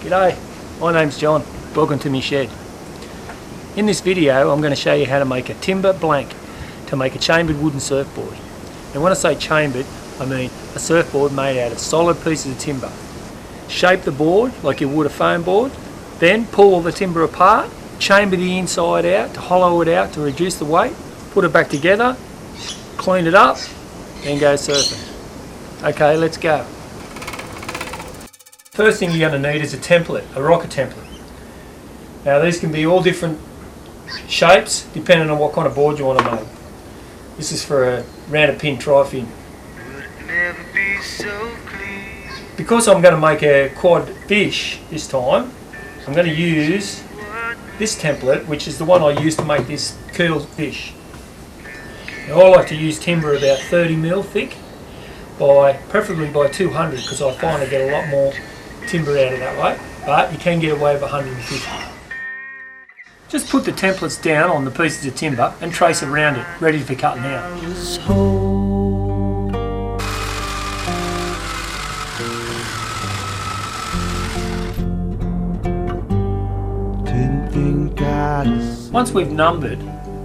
G'day, my name's John. Welcome to my shed. In this video I'm going to show you how to make a timber blank to make a chambered wooden surfboard. And when I say chambered, I mean a surfboard made out of solid pieces of timber. Shape the board like you would a foam board, then pull all the timber apart, chamber the inside out to hollow it out to reduce the weight, put it back together, clean it up, then go surfing. Okay, let's go. First thing you're going to need is a template, a rocker template. Now these can be all different shapes depending on what kind of board you want to make. This is for a rounded pin tri-fin. Because I'm going to make a quad fish this time, I'm going to use this template, which is the one I used to make this keel fish. Now, I like to use timber about 30mm thick, preferably by 200, because I find I get a lot more timber out of that way, but you can get away with 150. Just put the templates down on the pieces of timber and trace around it, ready for cutting out. Once we've numbered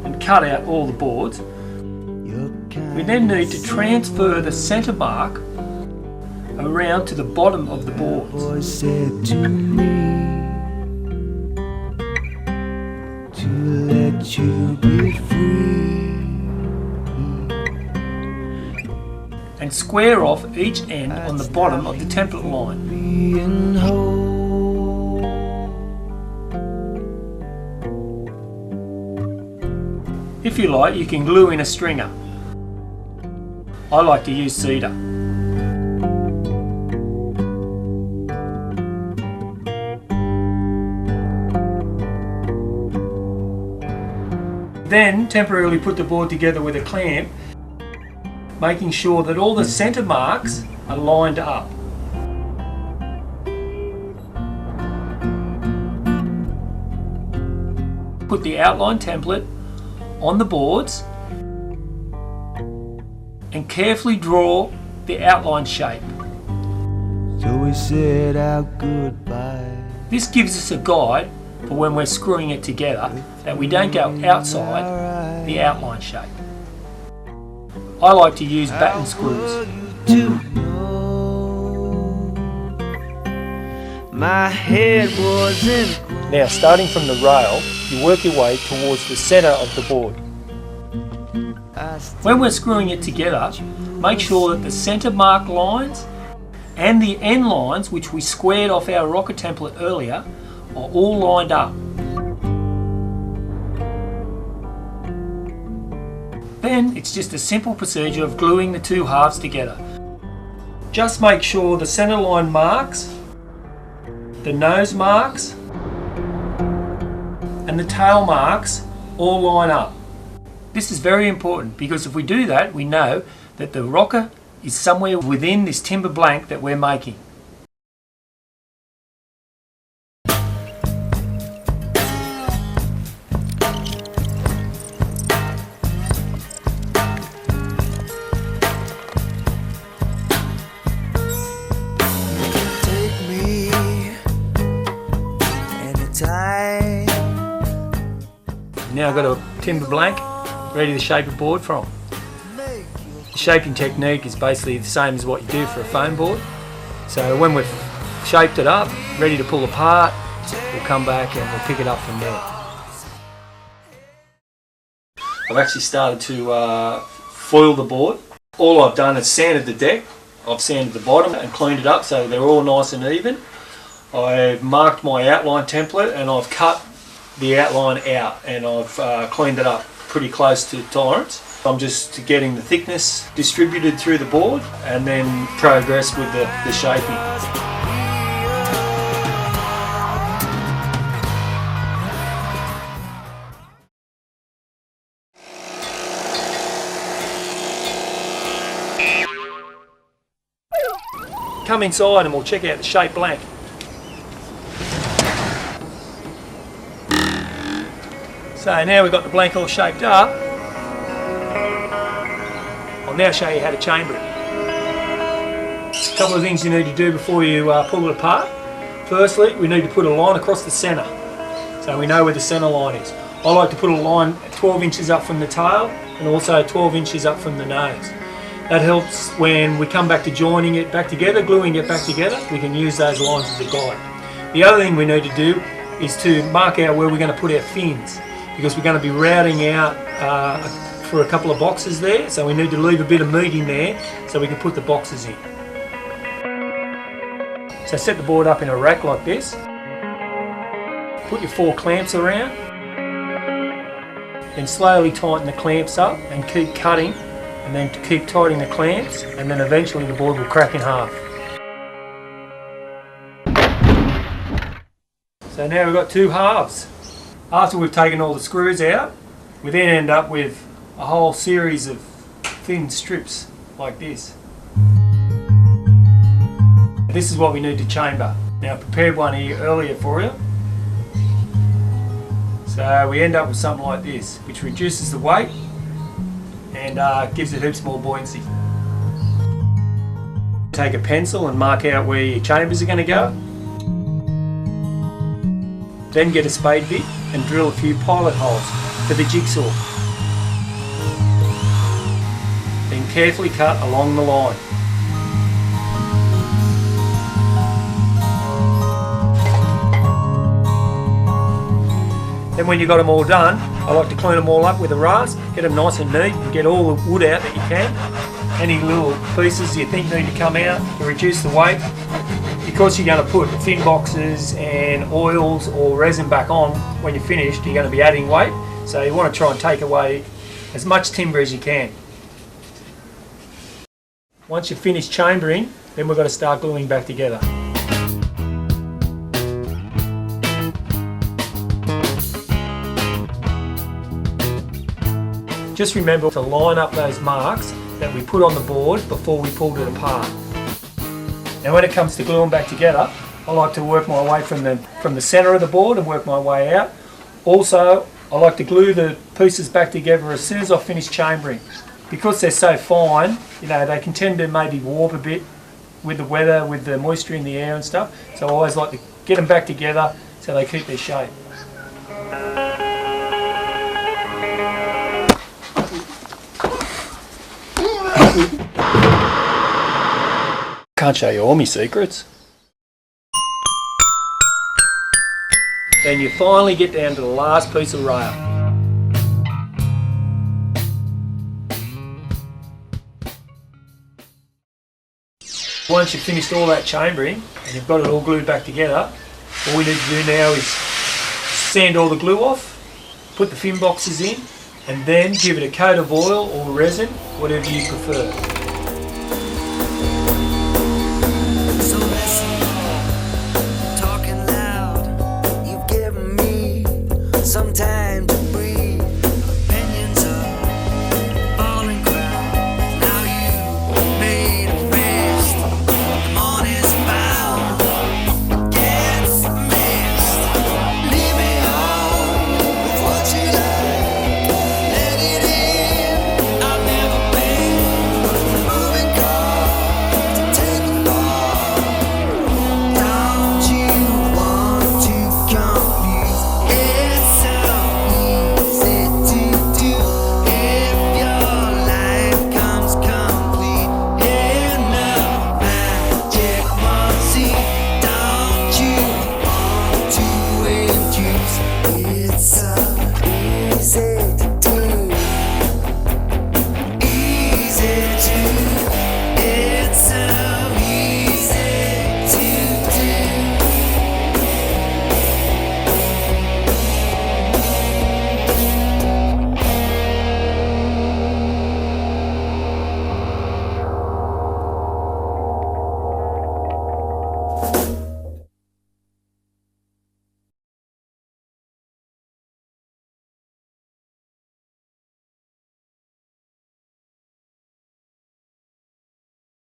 and cut out all the boards, we then need to transfer the centre mark around to the bottom of the boards. Said to me to let you be free, and square off each end on the bottom of the template line. If you like, you can glue in a stringer. I like to use cedar. Then temporarily put the board together with a clamp, making sure that all the centre marks are lined up. Put the outline template on the boards and carefully draw the outline shape. So we said our goodbye. This gives us a guide for when we're screwing it together, that we don't go outside the outline shape. I like to use batten screws. My head was now, starting from the rail, you work your way towards the centre of the board. When we're screwing it together, make sure that the centre mark lines and the end lines, which we squared off our rocker template earlier, are all lined up. Then it's just a simple procedure of gluing the two halves together. Just make sure the centre line marks, the nose marks, and the tail marks all line up. This is very important, because if we do that, we know that the rocker is somewhere within this timber blank that we're making. Now I've got a timber blank ready to shape a board from. The shaping technique is basically the same as what you do for a foam board. So when we've shaped it up, ready to pull apart, we'll come back and we'll pick it up from there. I've actually started to foil the board. All I've done is sanded the deck. I've sanded the bottom and cleaned it up so they're all nice and even. I've marked my outline template and I've cut the outline out, and I've cleaned it up pretty close to tolerance. I'm just getting the thickness distributed through the board and then progress with the shaping. Come inside and we'll check out the shape blank. So now we've got the blank all shaped up. I'll now show you how to chamber it. A couple of things you need to do before you pull it apart. Firstly, we need to put a line across the centre, so we know where the centre line is. I like to put a line 12 inches up from the tail and also 12 inches up from the nose. That helps when we come back to joining it back together, gluing it back together, we can use those lines as a guide. The other thing we need to do is to mark out where we're going to put our fins, because we're going to be routing out for a couple of boxes there, so we need to leave a bit of meat in there so we can put the boxes in. So set the board up in a rack like this, put your 4 clamps around, then slowly tighten the clamps up and keep cutting, and then keep tightening the clamps, and then eventually the board will crack in half. So now we've got 2 halves. After we've taken all the screws out, we then end up with a whole series of thin strips like this. This is what we need to chamber. Now I prepared one here earlier for you. So we end up with something like this, which reduces the weight and gives it heaps more buoyancy. Take a pencil and mark out where your chambers are going to go. Then get a spade bit and drill a few pilot holes for the jigsaw. Then carefully cut along the line. Then when you've got them all done, I like to clean them all up with a rasp, get them nice and neat and get all the wood out that you can. Any little pieces you think need to come out to reduce the weight. Because you're going to put fin boxes and oils or resin back on when you're finished, you're going to be adding weight. So you want to try and take away as much timber as you can. Once you've finished chambering, then we've got to start gluing back together. Just remember to line up those marks that we put on the board before we pulled it apart. Now when it comes to gluing back together, I like to work my way from the centre of the board and work my way out. Also, I like to glue the pieces back together as soon as I finish chambering. Because they're so fine, you know, they can tend to maybe warp a bit with the weather, with the moisture in the air and stuff. So I always like to get them back together so they keep their shape. Can't show you all my secrets. Then you finally get down to the last piece of rail. Once you've finished all that chambering and you've got it all glued back together, all we need to do now is sand all the glue off, put the fin boxes in, and then give it a coat of oil or resin, whatever you prefer.